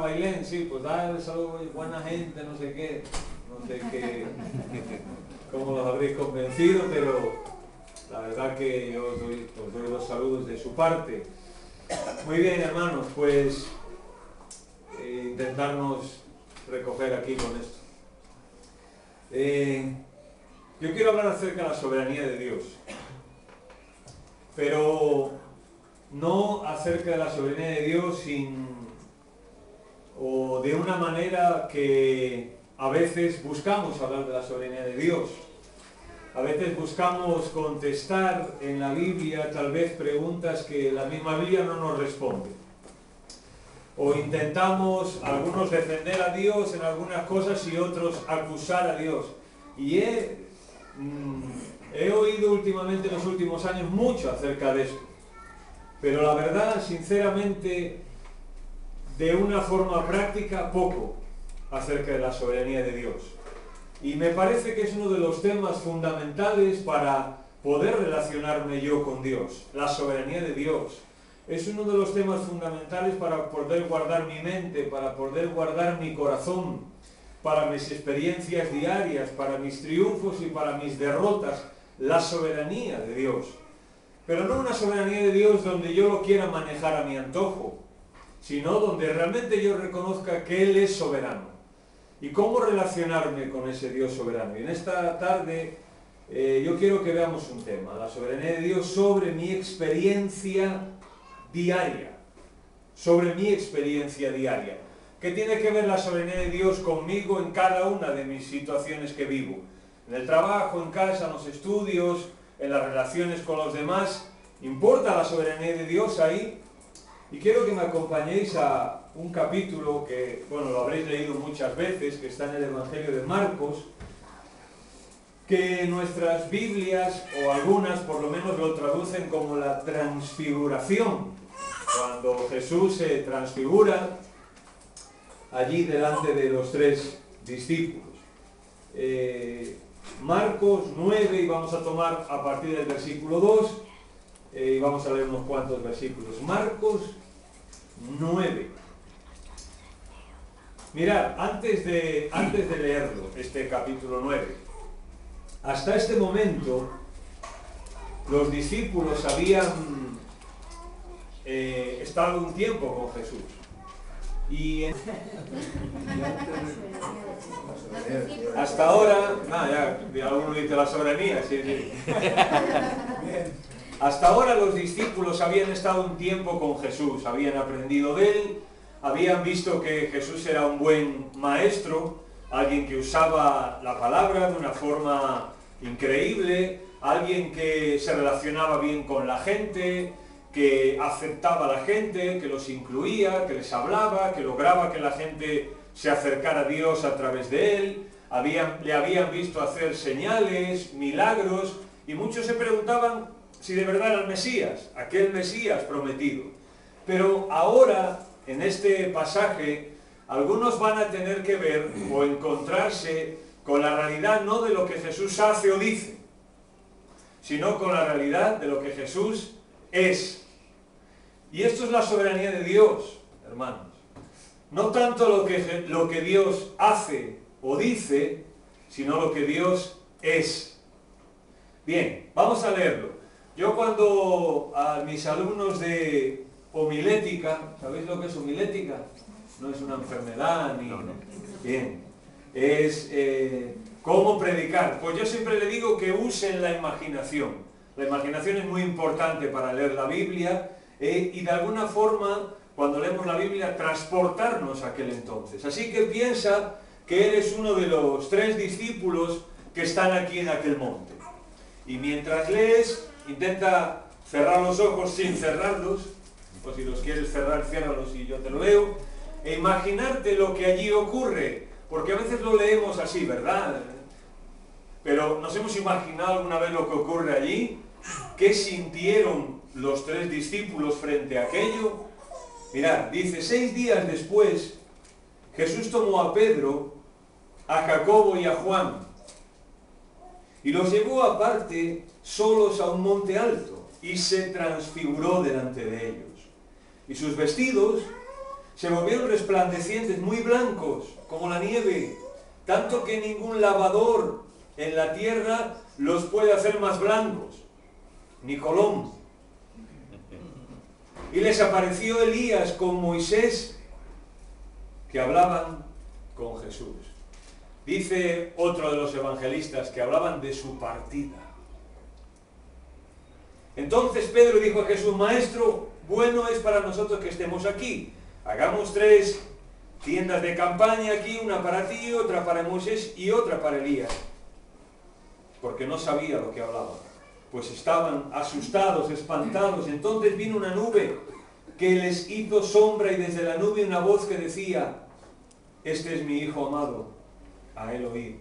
Bailén, sí, pues dar saludo, buena gente, no sé qué, cómo los habréis convencido, pero la verdad que yo os doy los saludos de su parte. Muy bien, hermanos, pues intentarnos recoger aquí con esto. Yo quiero hablar acerca de la soberanía de Dios, pero no acerca de la soberanía de Dios o de una manera que a veces buscamos hablar de la soberanía de Dios. A veces buscamos contestar en la Biblia tal vez preguntas que la misma Biblia no nos responde. O intentamos algunos defender a Dios en algunas cosas y otros acusar a Dios. Y he oído últimamente en los últimos años mucho acerca de esto. Pero la verdad, sinceramente, de una forma práctica, poco acerca de la soberanía de Dios. Y me parece que es uno de los temas fundamentales para poder relacionarme yo con Dios, la soberanía de Dios. Es uno de los temas fundamentales para poder guardar mi mente, para poder guardar mi corazón, para mis experiencias diarias, para mis triunfos y para mis derrotas, la soberanía de Dios. Pero no una soberanía de Dios donde yo lo quiera manejar a mi antojo, sino donde realmente yo reconozca que Él es soberano. ¿Y cómo relacionarme con ese Dios soberano? Y en esta tarde yo quiero que veamos un tema, la soberanía de Dios sobre mi experiencia diaria. Sobre mi experiencia diaria. ¿Qué tiene que ver la soberanía de Dios conmigo en cada una de mis situaciones que vivo? En el trabajo, en casa, en los estudios, en las relaciones con los demás. ¿Importa la soberanía de Dios ahí? Y quiero que me acompañéis a un capítulo que, bueno, lo habréis leído muchas veces, que está en el Evangelio de Marcos, que nuestras Biblias, o algunas por lo menos, lo traducen como la transfiguración. Cuando Jesús se transfigura allí delante de los tres discípulos. Marcos 9, y vamos a tomar a partir del versículo 2, y vamos a leer unos cuantos versículos. Marcos 9. Mirad, antes de leerlo, este capítulo 9, hasta este momento los discípulos habían estado un tiempo con Jesús. Y hasta ahora, ya alguno dice la soberanía, sí. Hasta ahora los discípulos habían estado un tiempo con Jesús, habían aprendido de Él, habían visto que Jesús era un buen maestro, alguien que usaba la palabra de una forma increíble, alguien que se relacionaba bien con la gente, que aceptaba a la gente, que los incluía, que les hablaba, que lograba que la gente se acercara a Dios a través de Él, le habían visto hacer señales, milagros, y muchos se preguntaban si de verdad era el Mesías, aquel Mesías prometido. Pero ahora, en este pasaje, algunos van a tener que ver o encontrarse con la realidad no de lo que Jesús hace o dice, sino con la realidad de lo que Jesús es. Y esto es la soberanía de Dios, hermanos. No tanto lo que Dios hace o dice, sino lo que Dios es. Bien, vamos a leerlo. Yo cuando a mis alumnos de homilética, ¿sabéis lo que es homilética? No es una enfermedad ni... Bien, es cómo predicar. Pues yo siempre le digo que usen la imaginación. La imaginación es muy importante para leer la Biblia y de alguna forma, cuando leemos la Biblia, transportarnos a aquel entonces. Así que piensa que eres uno de los tres discípulos que están aquí en aquel monte. Y mientras lees, intenta cerrar los ojos sin cerrarlos, o si los quieres cerrar, ciérralos y yo te lo leo, e imaginarte lo que allí ocurre, porque a veces lo leemos así, ¿verdad? Pero ¿nos hemos imaginado alguna vez lo que ocurre allí? ¿Qué sintieron los tres discípulos frente a aquello? Mirad, dice, 6 días después, Jesús tomó a Pedro, a Jacobo y a Juan, y los llevó aparte solos a un monte alto, y se transfiguró delante de ellos. Y sus vestidos se volvieron resplandecientes, muy blancos, como la nieve, tanto que ningún lavador en la tierra los puede hacer más blancos, ni Colón. Y les apareció Elías con Moisés, que hablaban con Jesús. Dice otro de los evangelistas que hablaban de su partida. Entonces Pedro dijo a Jesús: Maestro, bueno es para nosotros que estemos aquí. Hagamos 3 tiendas de campaña aquí, una para ti, otra para Moisés y otra para Elías. Porque no sabía lo que hablaba, pues estaban asustados, espantados. Entonces vino una nube que les hizo sombra, y desde la nube una voz que decía: Este es mi Hijo amado, a él oíd.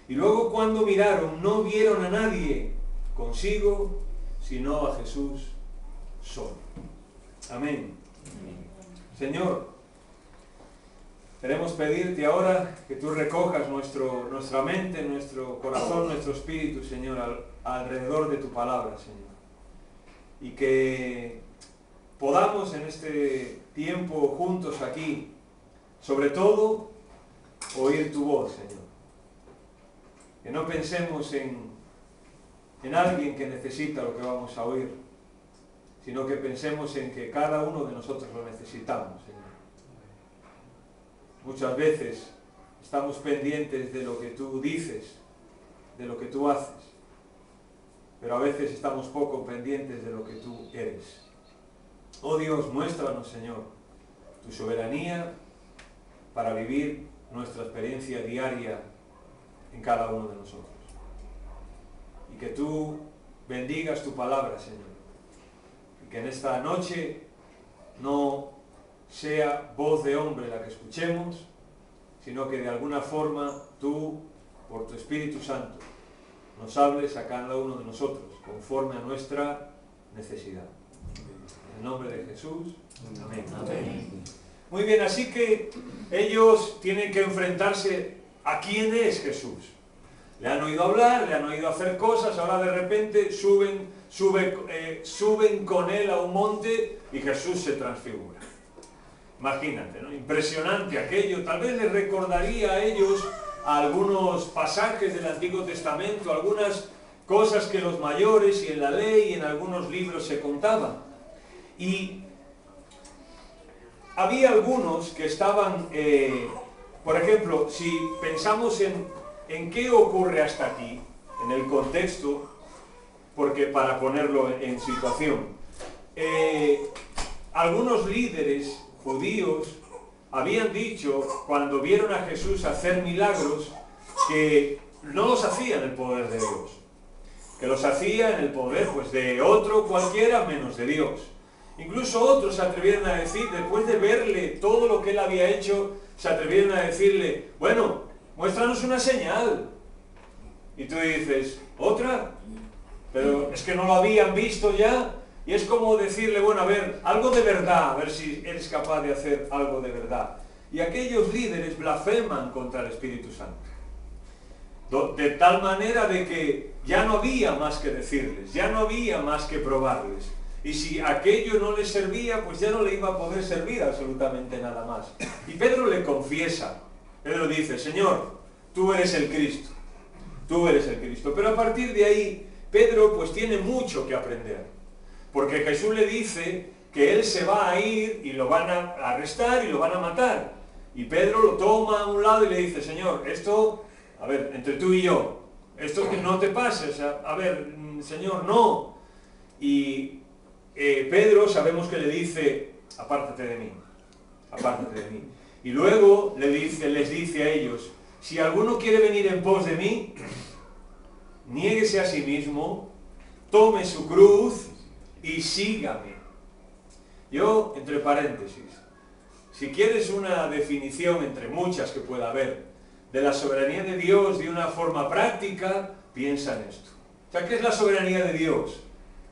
Y luego, cuando miraron, no vieron a nadie consigo, sino a Jesús solo. Amén. Señor, queremos pedirte ahora que tú recojas nuestra mente, nuestro corazón, nuestro espíritu, Señor, alrededor de tu palabra, Señor. Y que podamos en este tiempo juntos aquí, sobre todo, oír tu voz, Señor. Que no pensemos en alguien que necesita lo que vamos a oír, sino que pensemos en que cada uno de nosotros lo necesitamos, Señor. Muchas veces estamos pendientes de lo que tú dices, de lo que tú haces, pero a veces estamos poco pendientes de lo que tú eres. Oh Dios, muéstranos, Señor, tu soberanía para vivir nuestra experiencia diaria en cada uno de nosotros. Y que tú bendigas tu palabra, Señor. Y que en esta noche no sea voz de hombre la que escuchemos, sino que de alguna forma tú, por tu Espíritu Santo, nos hables a cada uno de nosotros, conforme a nuestra necesidad. En el nombre de Jesús. Amén. Amén. Muy bien, así que ellos tienen que enfrentarse a quién es Jesús. Le han oído hablar, le han oído hacer cosas, ahora de repente suben con él a un monte y Jesús se transfigura. Imagínate, ¿no? Impresionante aquello. Tal vez les recordaría a ellos algunos pasajes del Antiguo Testamento, algunas cosas que los mayores y en la ley y en algunos libros se contaban. Y había algunos que estaban, por ejemplo, si pensamos en qué ocurre hasta aquí, en el contexto, porque para ponerlo en situación, algunos líderes judíos habían dicho, cuando vieron a Jesús hacer milagros, que no los hacía en el poder de Dios, que los hacía en el poder pues de otro cualquiera menos de Dios. Incluso otros se atrevieron a decir, después de verle todo lo que él había hecho, se atrevieron a decirle: bueno, muéstranos una señal. Y tú dices: ¿otra? Pero es que no lo habían visto ya. Y es como decirle: bueno, a ver, algo de verdad, a ver si eres capaz de hacer algo de verdad. Y aquellos líderes blasfeman contra el Espíritu Santo. De tal manera de que ya no había más que decirles, ya no había más que probarles. Y si aquello no le servía, pues ya no le iba a poder servir absolutamente nada más. Y Pedro le confiesa. Pedro dice: Señor, tú eres el Cristo. Tú eres el Cristo. Pero a partir de ahí, Pedro pues tiene mucho que aprender. Porque Jesús le dice que él se va a ir y lo van a arrestar y lo van a matar. Y Pedro lo toma a un lado y le dice: Señor, esto, a ver, entre tú y yo, esto que no te pase, o sea, a ver, Señor, no. Y Pedro sabemos que le dice: apártate de mí, apártate de mí. Y luego les dice a ellos: si alguno quiere venir en pos de mí, niéguese a sí mismo, tome su cruz y sígame. Yo, entre paréntesis, si quieres una definición entre muchas que pueda haber de la soberanía de Dios de una forma práctica, piensa en esto. O sea, ¿qué es la soberanía de Dios?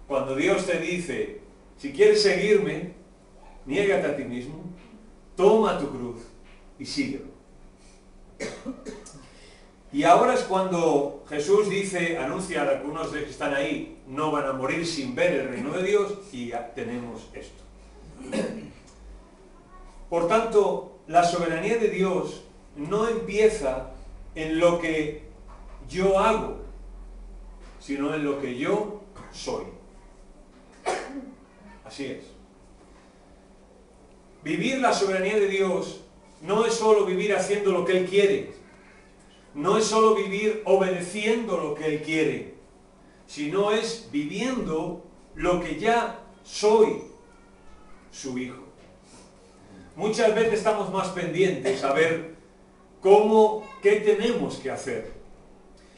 Cuando Dios te dice: si quieres seguirme, niégate a ti mismo, toma tu cruz y síguelo. Y ahora es cuando Jesús dice, anuncia a algunos de los que están ahí, no van a morir sin ver el reino de Dios, y ya tenemos esto. Por tanto, la soberanía de Dios no empieza en lo que yo hago, sino en lo que yo soy. Así es. Vivir la soberanía de Dios no es solo vivir haciendo lo que Él quiere, no es solo vivir obedeciendo lo que Él quiere, sino es viviendo lo que ya soy, su hijo. Muchas veces estamos más pendientes a ver qué tenemos que hacer,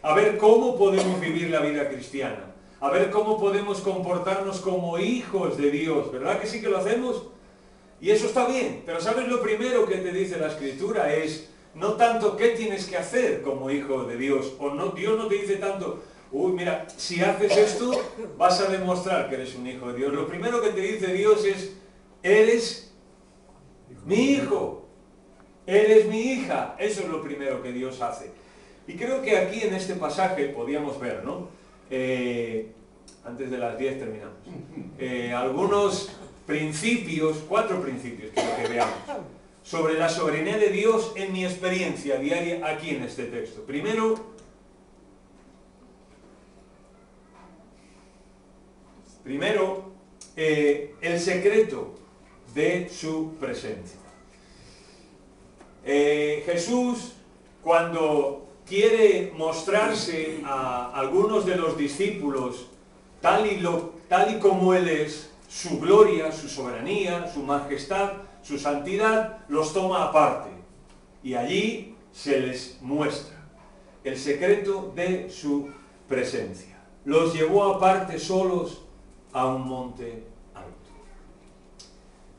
a ver cómo podemos vivir la vida cristiana, a ver cómo podemos comportarnos como hijos de Dios, ¿verdad que sí que lo hacemos? Y eso está bien, pero ¿sabes lo primero que te dice la Escritura? Es no tanto qué tienes que hacer como hijo de Dios, o no, Dios no te dice tanto, uy, mira, si haces esto, vas a demostrar que eres un hijo de Dios. Lo primero que te dice Dios es, eres mi hijo, eres mi hija. Eso es lo primero que Dios hace. Y creo que aquí en este pasaje podíamos ver, ¿no? Antes de las 10 terminamos. Algunos principios, 4 principios quiero que veamos, sobre la soberanía de Dios en mi experiencia diaria aquí en este texto. Primero, el secreto de su presencia. Jesús, cuando quiere mostrarse a algunos de los discípulos tal y como Él es, su gloria, su soberanía, su majestad, su santidad, los toma aparte. Y allí se les muestra el secreto de su presencia. Los llevó aparte solos a un monte alto.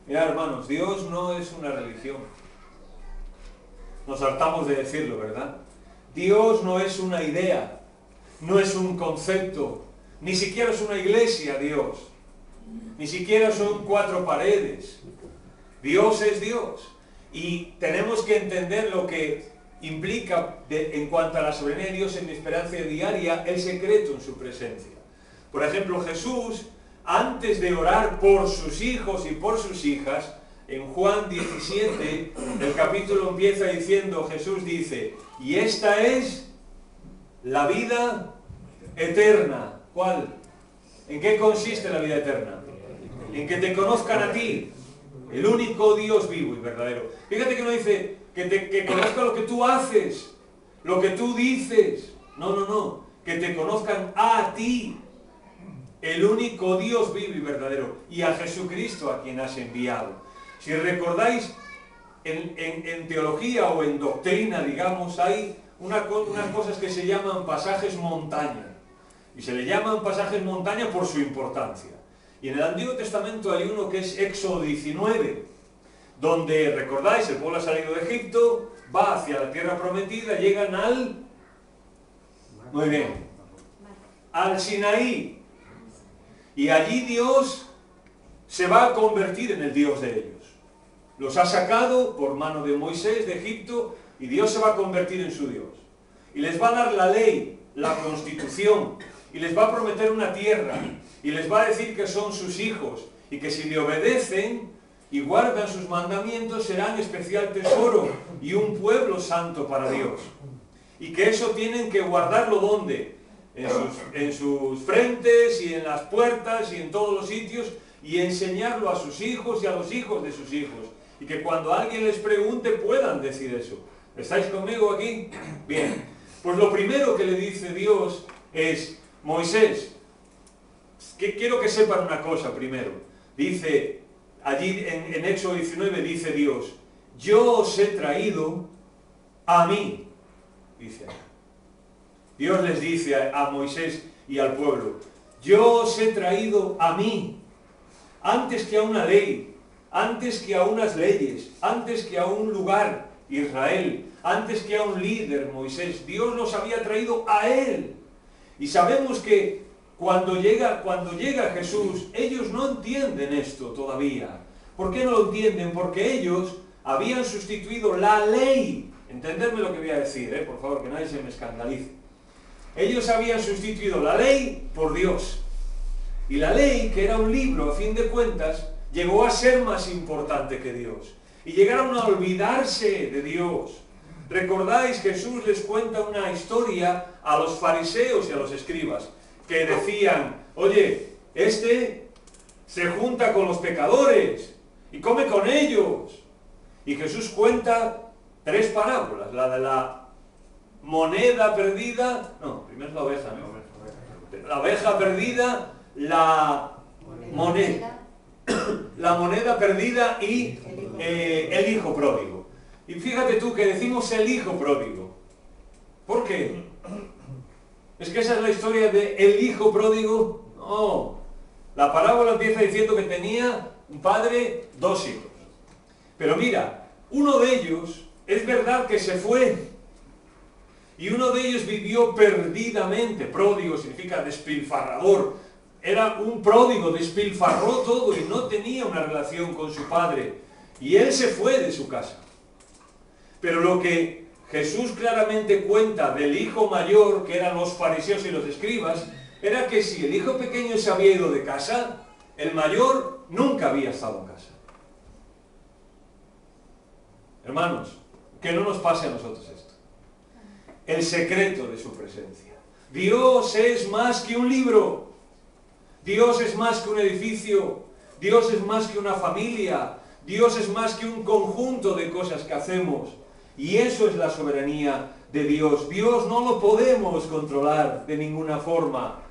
Mirad, hermanos, Dios no es una religión. Nos hartamos de decirlo, ¿verdad? Dios no es una idea, no es un concepto, ni siquiera es una iglesia, Dios. Ni siquiera son 4 paredes. Dios es Dios. Y tenemos que entender lo que implica en cuanto a la soberanía de Dios en mi experiencia diaria, el secreto en su presencia. Por ejemplo, Jesús, antes de orar por sus hijos y por sus hijas, en Juan 17, el capítulo empieza diciendo, Jesús dice, y esta es la vida eterna. ¿Cuál? ¿En qué consiste la vida eterna? En que te conozcan a ti, el único Dios vivo y verdadero. Fíjate que no dice que conozcan lo que tú haces, lo que tú dices. No. Que te conozcan a ti, el único Dios vivo y verdadero, y a Jesucristo a quien has enviado. Si recordáis, en teología o en doctrina, digamos, hay unas cosas que se llaman pasajes montaña. Y se le llaman pasajes montaña por su importancia. Y en el Antiguo Testamento hay uno que es Éxodo 19, donde, recordáis, el pueblo ha salido de Egipto, va hacia la tierra prometida, llegan al Sinaí. Y allí Dios se va a convertir en el Dios de ellos. Los ha sacado por mano de Moisés de Egipto y Dios se va a convertir en su Dios. Y les va a dar la ley, la constitución, y les va a prometer una tierra, y les va a decir que son sus hijos, y que si le obedecen y guardan sus mandamientos serán especial tesoro y un pueblo santo para Dios. Y que eso tienen que guardarlo ¿dónde? En sus frentes y en las puertas y en todos los sitios, y enseñarlo a sus hijos y a los hijos de sus hijos. Y que cuando alguien les pregunte puedan decir eso. ¿Estáis conmigo aquí? Bien. Pues lo primero que le dice Dios es, Moisés, quiero que sepan una cosa primero. Dice, allí en Éxodo 19 dice Dios, yo os he traído a mí, dice. Dios les dice a Moisés y al pueblo, yo os he traído a mí, antes que a una ley, antes que a unas leyes, antes que a un lugar, Israel, antes que a un líder, Moisés. Dios los había traído a Él. Y sabemos que cuando llega Jesús, ellos no entienden esto todavía. ¿Por qué no lo entienden? Porque ellos habían sustituido la ley. Entendedme lo que voy a decir, por favor, que nadie se me escandalice. Ellos habían sustituido la ley por Dios. Y la ley, que era un libro, a fin de cuentas, llegó a ser más importante que Dios. y llegaron a olvidarse de Dios. ¿Recordáis? Jesús les cuenta una historia a los fariseos y a los escribas, que decían, oye, este se junta con los pecadores y come con ellos. Y Jesús cuenta 3 parábolas, la de la moneda perdida, no, primero es la oveja, ¿no? La oveja perdida, la moneda perdida y el hijo pródigo. Y fíjate tú que decimos el hijo pródigo. ¿Por qué? ¿Es que esa es la historia de el hijo pródigo? No. La parábola empieza diciendo que tenía un padre, 2 hijos. Pero mira, uno de ellos es verdad que se fue. Y uno de ellos vivió perdidamente. Pródigo significa despilfarrador. Era un pródigo, despilfarró todo y no tenía una relación con su padre. Y él se fue de su casa. Pero lo que Jesús claramente cuenta del hijo mayor, que eran los fariseos y los escribas, era que si el hijo pequeño se había ido de casa, el mayor nunca había estado en casa. Hermanos, que no nos pase a nosotros esto. El secreto de su presencia. Dios es más que un libro. Dios es más que un edificio. Dios es más que una familia. Dios es más que un conjunto de cosas que hacemos. Y eso es la soberanía de Dios. Dios no lo podemos controlar de ninguna forma.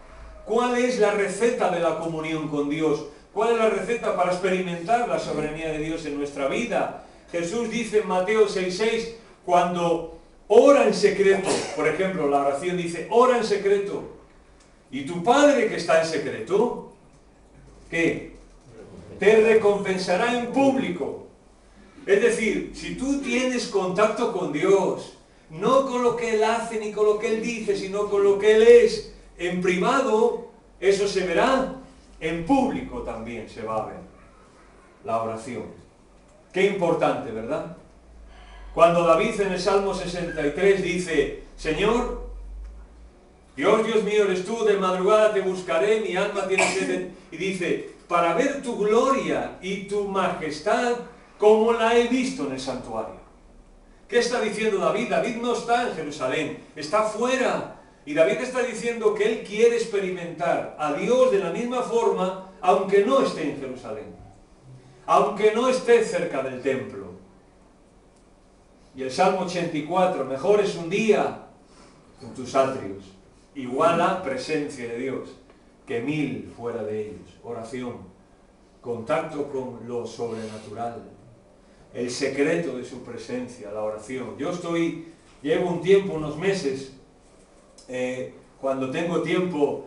¿Cuál es la receta de la comunión con Dios? ¿Cuál es la receta para experimentar la soberanía de Dios en nuestra vida? Jesús dice en Mateo 6:6, cuando ora en secreto, por ejemplo, la oración dice, ora en secreto. ¿Y tu Padre que está en secreto? ¿Qué? Te recompensará en público. Es decir, si tú tienes contacto con Dios, no con lo que Él hace ni con lo que Él dice, sino con lo que Él es en privado, eso se verá en público también, se va a ver. La oración. Qué importante, ¿verdad? Cuando David en el Salmo 63 dice, Señor, Dios mío eres tú, de madrugada te buscaré, mi alma tiene sed, y dice, para ver tu gloria y tu majestad, como la he visto en el santuario. ¿Qué está diciendo David? David no está en Jerusalén, está fuera. Y David está diciendo que él quiere experimentar a Dios de la misma forma, aunque no esté en Jerusalén, aunque no esté cerca del templo. Y el Salmo 84, mejor es un día en tus atrios, igual a presencia de Dios, que 1000 fuera de ellos. Oración, contacto con lo sobrenatural, el secreto de su presencia, la oración. Yo llevo un tiempo, unos meses, cuando tengo tiempo,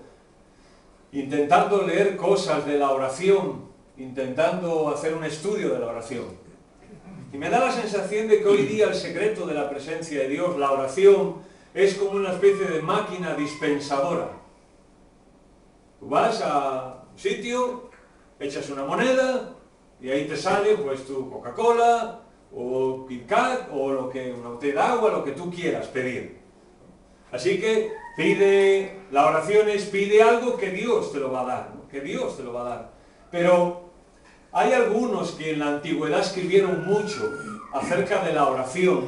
intentando leer cosas de la oración, intentando hacer un estudio de la oración. Y me da la sensación de que hoy día el secreto de la presencia de Dios, la oración, es como una especie de máquina dispensadora. Tú vas a un sitio, echas una moneda y ahí te sale pues tu Coca-Cola o Kit Kat o una botella de agua, lo que tú quieras pedir. Así que la oración es pide algo que Dios te lo va a dar, ¿no? Que Dios te lo va a dar. Pero hay algunos que en la antigüedad escribieron mucho acerca de la oración,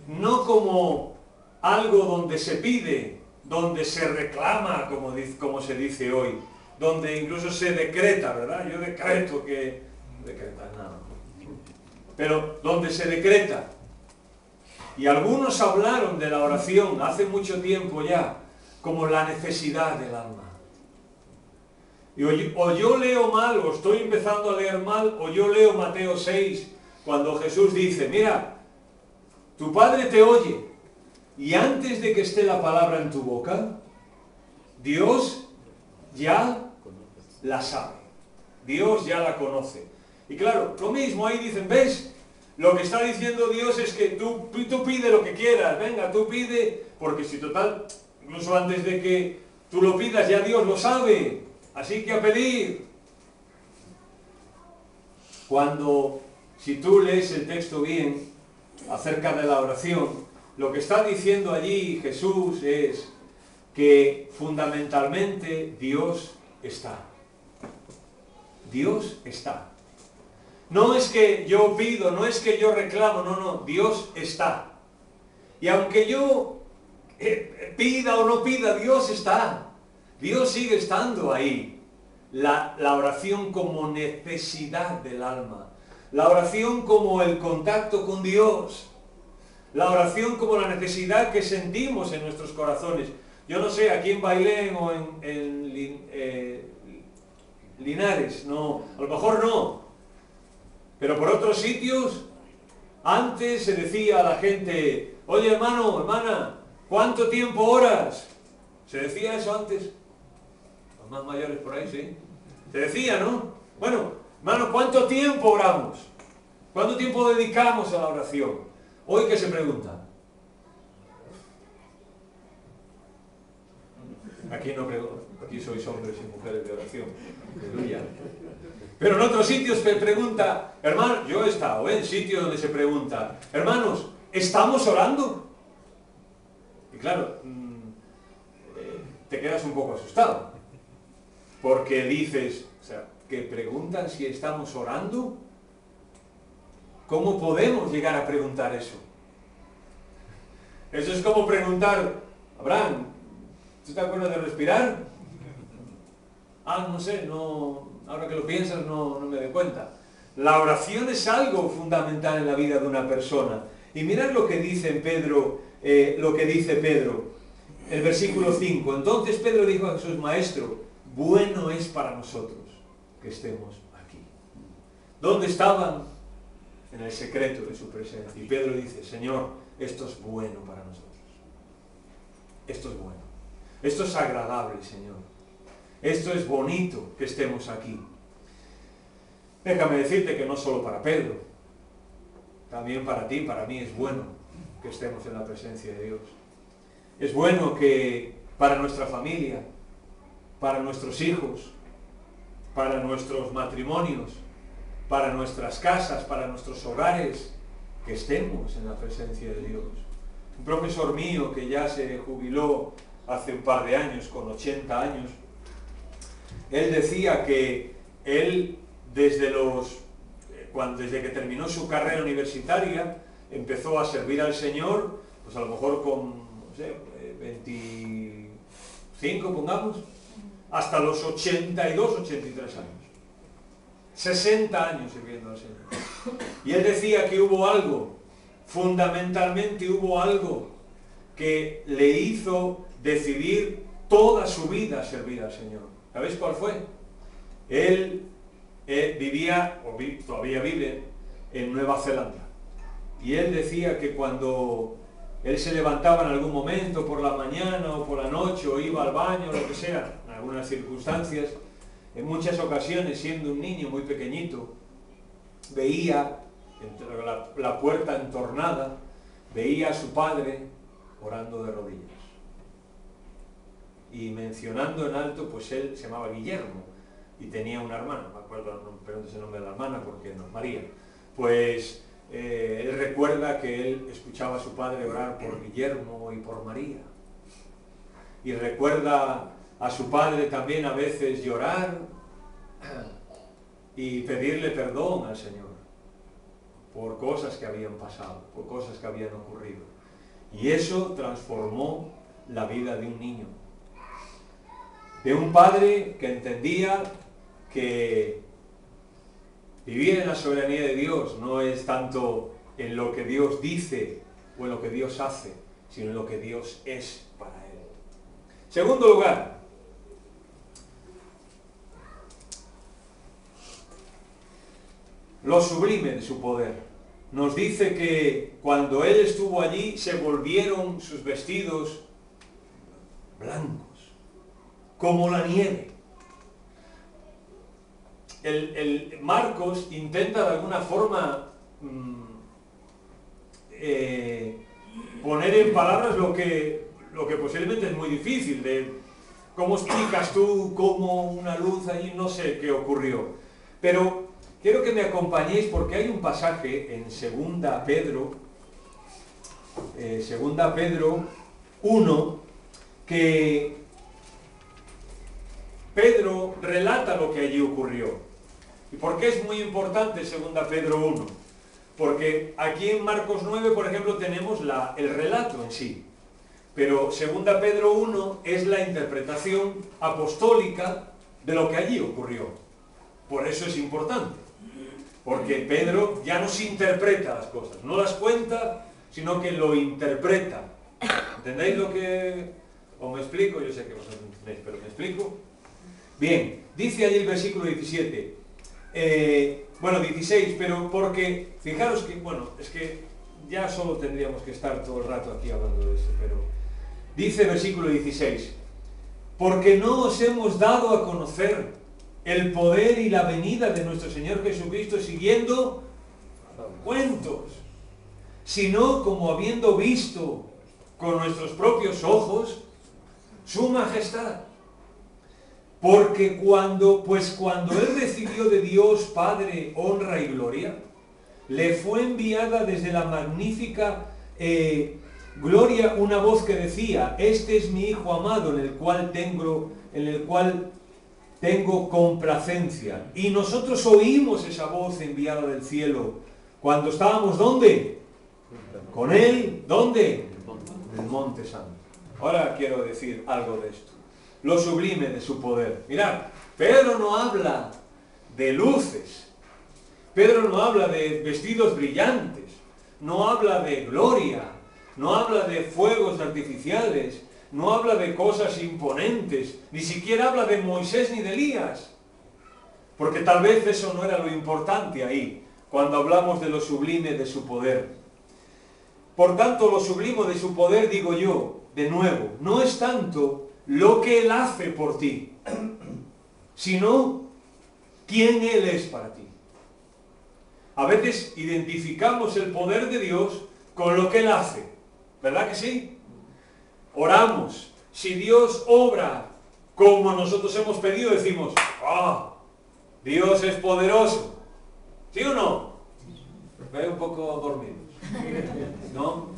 no como algo donde se pide, donde se reclama, como se dice hoy, donde incluso se decreta, ¿verdad? Yo decreto que... decretar nada. Pero donde se decreta. Y algunos hablaron de la oración hace mucho tiempo ya, como la necesidad del alma. Y o yo leo mal, o estoy empezando a leer mal, o yo leo Mateo 6, cuando Jesús dice, mira, tu Padre te oye, y antes de que esté la palabra en tu boca, Dios ya la sabe. Dios ya la conoce. Y claro, lo mismo, ahí dicen, ¿ves? Lo que está diciendo Dios es que tú pide lo que quieras, venga, tú pide, porque si total, incluso antes de que tú lo pidas, ya Dios lo sabe. Así que a pedir. Si tú lees el texto bien, acerca de la oración, lo que está diciendo allí Jesús es que fundamentalmente Dios está. Dios está. No es que yo pido, no es que yo reclamo, no, no, Dios está. Y aunque yo pida o no pida, Dios está. Dios sigue estando ahí. La oración como necesidad del alma. La oración como el contacto con Dios. La oración como la necesidad que sentimos en nuestros corazones. Yo no sé, aquí en Bailén o en Linares, no, a lo mejor no. Pero por otros sitios, antes se decía a la gente, oye hermano, hermana, ¿cuánto tiempo oras? ¿Se decía eso antes? Los más mayores por ahí, sí. Se decía, ¿no? Bueno, hermano, ¿cuánto tiempo oramos? ¿Cuánto tiempo dedicamos a la oración? Hoy, ¿qué se pregunta? Aquí no pregunto, aquí sois hombres y mujeres de oración. Aleluya. Pero en otros sitios se pregunta, hermano, yo he estado en sitios donde se pregunta, hermanos, ¿estamos orando? Y claro, te quedas un poco asustado, porque dices, o sea, que preguntan si estamos orando. ¿Cómo podemos llegar a preguntar eso? Eso es como preguntar, Abraham, ¿tú te acuerdas de respirar? Ah, no sé, no, ahora que lo piensas no me doy cuenta. La oración es algo fundamental en la vida de una persona. Y mirad lo que dice Pedro, el versículo 5. Entonces Pedro dijo a Jesús, Maestro, bueno es para nosotros que estemos aquí. ¿Dónde estaban? En el secreto de su presencia. Y Pedro dice, Señor, esto es bueno para nosotros. Esto es bueno. Esto es agradable, Señor. Esto es bonito que estemos aquí. Déjame decirte que no solo para Pedro, también para ti, para mí es bueno que estemos en la presencia de Dios. Es bueno que para nuestra familia, para nuestros hijos, para nuestros matrimonios, para nuestras casas, para nuestros hogares, que estemos en la presencia de Dios. Un profesor mío que ya se jubiló hace un par de años, con 80 años, él decía que él, desde que terminó su carrera universitaria, empezó a servir al Señor, pues a lo mejor con, no sé, 25, pongamos, hasta los 82, 83 años. 60 años sirviendo al Señor. Y él decía que hubo algo, fundamentalmente hubo algo, que le hizo decidir toda su vida servir al Señor. ¿Sabéis cuál fue? Él vivía, o todavía vive, en Nueva Zelanda. Y él decía que cuando él se levantaba en algún momento, por la mañana o por la noche, o iba al baño, o lo que sea, en algunas circunstancias, en muchas ocasiones, siendo un niño muy pequeñito, veía entre la puerta entornada, veía a su padre orando de rodillas. Y mencionando en alto, pues él se llamaba Guillermo y tenía una hermana, me acuerdo, no me preguntes el nombre de la hermana porque no es María. Pues él recuerda que él escuchaba a su padre orar por Guillermo y por María. Y recuerda a su padre también a veces llorar y pedirle perdón al Señor por cosas que habían pasado, por cosas que habían ocurrido. Y eso transformó la vida de un niño, de un padre que entendía que vivir en la soberanía de Dios no es tanto en lo que Dios dice o en lo que Dios hace, sino en lo que Dios es para él. Segundo lugar, lo sublime de su poder. Nos dice que cuando él estuvo allí se volvieron sus vestidos blancos, como la nieve. El Marcos intenta de alguna forma poner en palabras lo que posiblemente es muy difícil, de cómo explicas tú cómo una luz allí, no sé qué ocurrió. Pero quiero que me acompañéis porque hay un pasaje en 2 Pedro 1, que Pedro relata lo que allí ocurrió. ¿Y por qué es muy importante 2 Pedro 1? Porque aquí en Marcos 9, por ejemplo, tenemos el relato en sí. Pero 2 Pedro 1 es la interpretación apostólica de lo que allí ocurrió. Por eso es importante. Porque Pedro ya no se interpreta las cosas, no las cuenta, sino que lo interpreta. ¿Entendéis lo que...? ¿O me explico? Yo sé que vosotros no entendéis, pero ¿me explico? Bien, dice allí el versículo 17, 16, pero porque, fijaros que, es que ya solo tendríamos que estar todo el rato aquí hablando de eso, pero dice el versículo 16, porque no os hemos dado a conocer el poder y la venida de nuestro Señor Jesucristo siguiendo cuentos, sino como habiendo visto con nuestros propios ojos su majestad. Porque cuando Él recibió de Dios Padre honra y gloria, le fue enviada desde la magnífica gloria una voz que decía, este es mi Hijo amado en el cual tengo complacencia. Y nosotros oímos esa voz enviada del cielo cuando estábamos, ¿dónde? Con Él, ¿dónde? En el Monte Santo. Ahora quiero decir algo de esto. Lo sublime de su poder. Mirad, Pedro no habla de luces. Pedro no habla de vestidos brillantes. No habla de gloria. No habla de fuegos artificiales. No habla de cosas imponentes. Ni siquiera habla de Moisés ni de Elías. Porque tal vez eso no era lo importante ahí, cuando hablamos de lo sublime de su poder. Por tanto, lo sublime de su poder, digo yo, de nuevo, no es tanto lo que Él hace por ti, sino quién Él es para ti. A veces identificamos el poder de Dios con lo que Él hace, ¿verdad que sí? Oramos, si Dios obra como nosotros hemos pedido, decimos, ¡ah! Dios es poderoso. ¿Sí o no? Me veo un poco dormido, ¿no?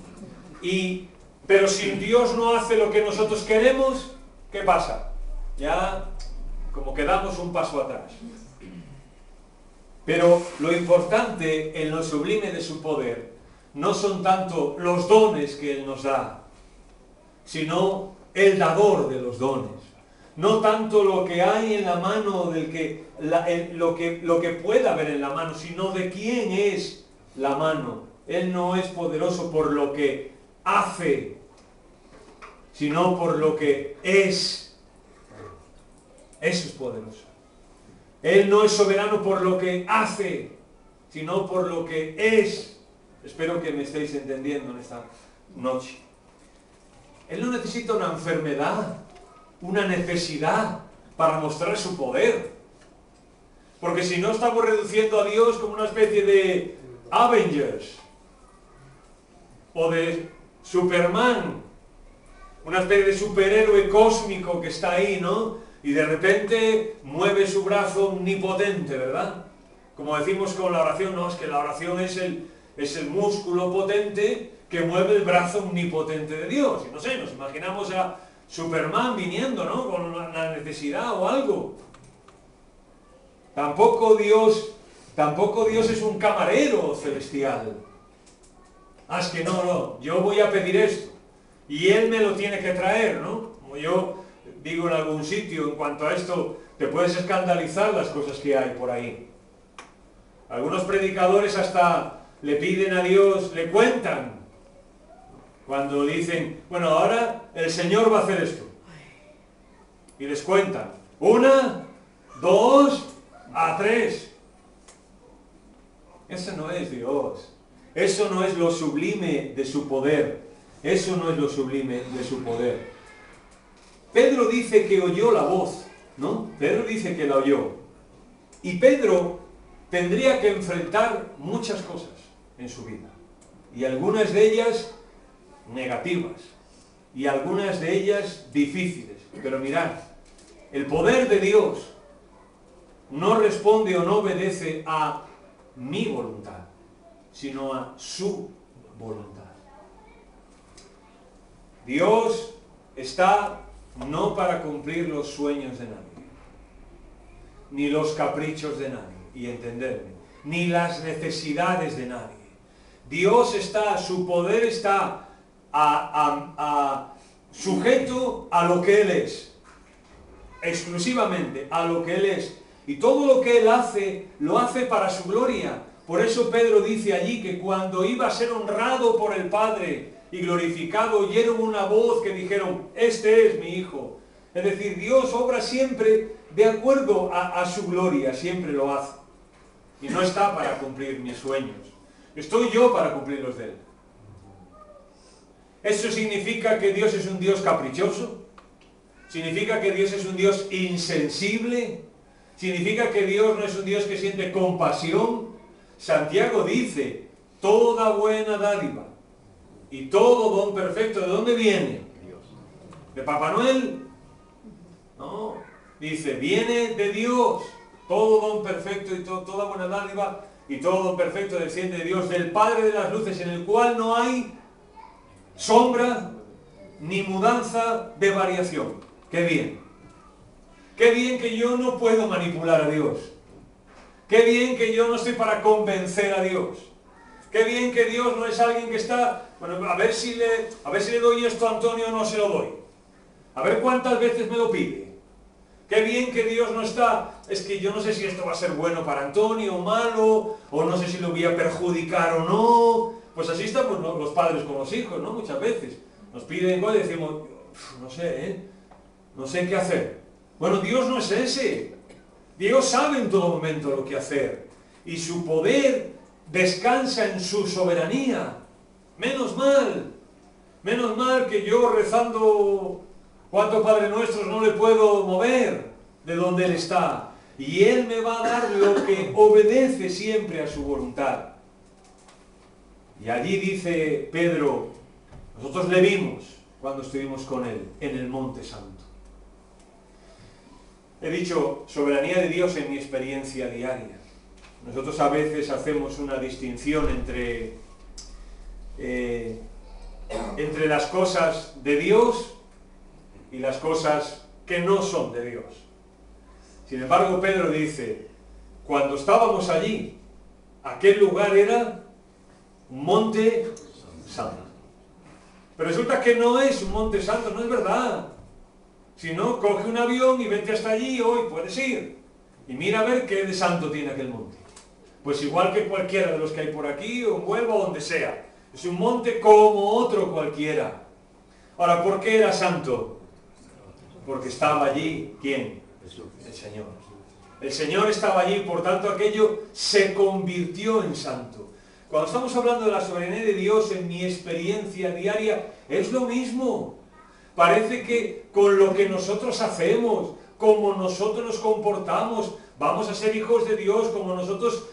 Pero si Dios no hace lo que nosotros queremos, ¿qué pasa? Ya como que damos un paso atrás. Pero lo importante en lo sublime de su poder no son tanto los dones que Él nos da, sino el dador de los dones. No tanto lo que hay en la mano lo que pueda haber en la mano, sino de quién es la mano. Él no es poderoso por lo que hace, sino por lo que es. Eso es poderoso. Él no es soberano por lo que hace, sino por lo que es. Espero que me estéis entendiendo en esta noche. Él no necesita una enfermedad, una necesidad para mostrar su poder. Porque si no, estamos reduciendo a Dios como una especie de Avengers o de Superman, una especie de superhéroe cósmico que está ahí, ¿no? Y de repente mueve su brazo omnipotente, ¿verdad? Como decimos con la oración, no, es que la oración es el músculo potente que mueve el brazo omnipotente de Dios. Y no sé, nos imaginamos a Superman viniendo, ¿no? Con una necesidad o algo. Tampoco Dios es un camarero celestial. Es que no, yo voy a pedir esto y Él me lo tiene que traer, ¿no? Como yo digo en algún sitio, en cuanto a esto, te puedes escandalizar las cosas que hay por ahí. Algunos predicadores hasta le piden a Dios, le cuentan, cuando dicen, bueno, ahora el Señor va a hacer esto. Y les cuentan, 1, 2, 3. Eso no es Dios. Eso no es lo sublime de su poder. Eso no es lo sublime de su poder. Pedro dice que oyó la voz, ¿no? Pedro dice que la oyó. Y Pedro tendría que enfrentar muchas cosas en su vida. Y algunas de ellas negativas. Y algunas de ellas difíciles. Pero mirad, el poder de Dios no responde o no obedece a mi voluntad, sino a su voluntad. Dios está no para cumplir los sueños de nadie, ni los caprichos de nadie. y entenderme, ni las necesidades de nadie. Dios está, su poder está sujeto a lo que Él es, exclusivamente a lo que Él es. Y todo lo que Él hace, lo hace para su gloria. Por eso Pedro dice allí que cuando iba a ser honrado por el Padre y glorificado, oyeron una voz que dijeron, este es mi Hijo. Es decir, Dios obra siempre de acuerdo a su gloria, siempre lo hace. Y no está para cumplir mis sueños. Estoy yo para cumplir los de Él. ¿Eso significa que Dios es un Dios caprichoso? ¿Significa que Dios es un Dios insensible? ¿Significa que Dios no es un Dios que siente compasión? Santiago dice, toda buena dádiva y todo don perfecto, ¿de dónde viene? ¿De Papá Noel? No, dice, viene de Dios. Todo don perfecto y toda buena dádiva y todo don perfecto desciende de Dios, del Padre de las luces, en el cual no hay sombra ni mudanza de variación. ¡Qué bien! ¡Qué bien que yo no puedo manipular a Dios! ¡Qué bien que yo no estoy para convencer a Dios! ¡Qué bien que Dios no es alguien que está, bueno, a ver si le doy esto a Antonio o no se lo doy! A ver cuántas veces me lo pide. ¡Qué bien que Dios no está! Es que yo no sé si esto va a ser bueno para Antonio o malo, o no sé si lo voy a perjudicar o no. Pues así estamos los padres con los hijos, ¿no? Muchas veces nos piden cosas y decimos, no sé, no sé qué hacer. Bueno, Dios no es ese. Dios sabe en todo momento lo que hacer. Y su poder descansa en su soberanía. Menos mal que yo rezando cuántos Padre Nuestros no le puedo mover de donde Él está. Y Él me va a dar lo que obedece siempre a su voluntad. Y allí dice Pedro, nosotros le vimos cuando estuvimos con Él en el Monte Santo. He dicho, soberanía de Dios en mi experiencia diaria. Nosotros a veces hacemos una distinción entre las cosas de Dios y las cosas que no son de Dios. Sin embargo, Pedro dice, cuando estábamos allí, aquel lugar era un monte santo. Pero resulta que no es un monte santo, no es verdad. Si no, coge un avión y vete hasta allí, hoy puedes ir. Y mira a ver qué de santo tiene aquel monte. Pues igual que cualquiera de los que hay por aquí, o en Huelva, o donde sea. Es un monte como otro cualquiera. Ahora, ¿por qué era santo? Porque estaba allí, ¿quién? El Señor. El Señor estaba allí, por tanto aquello se convirtió en santo. Cuando estamos hablando de la soberanía de Dios en mi experiencia diaria, es lo mismo. Parece que con lo que nosotros hacemos, como nosotros nos comportamos, vamos a ser hijos de Dios, como nosotros,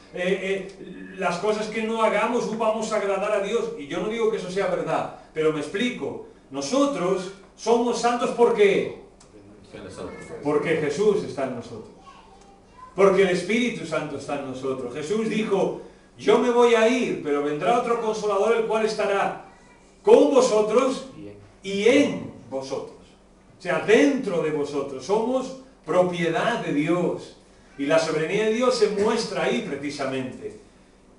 las cosas que no hagamos, vamos a agradar a Dios. Y yo no digo que eso sea verdad, pero me explico. Nosotros somos santos, ¿por qué? Porque Jesús está en nosotros. Porque el Espíritu Santo está en nosotros. Jesús dijo, yo me voy a ir, pero vendrá otro Consolador, el cual estará con vosotros y en vosotros. O sea, dentro de vosotros. Somos propiedad de Dios. Y la soberanía de Dios se muestra ahí precisamente.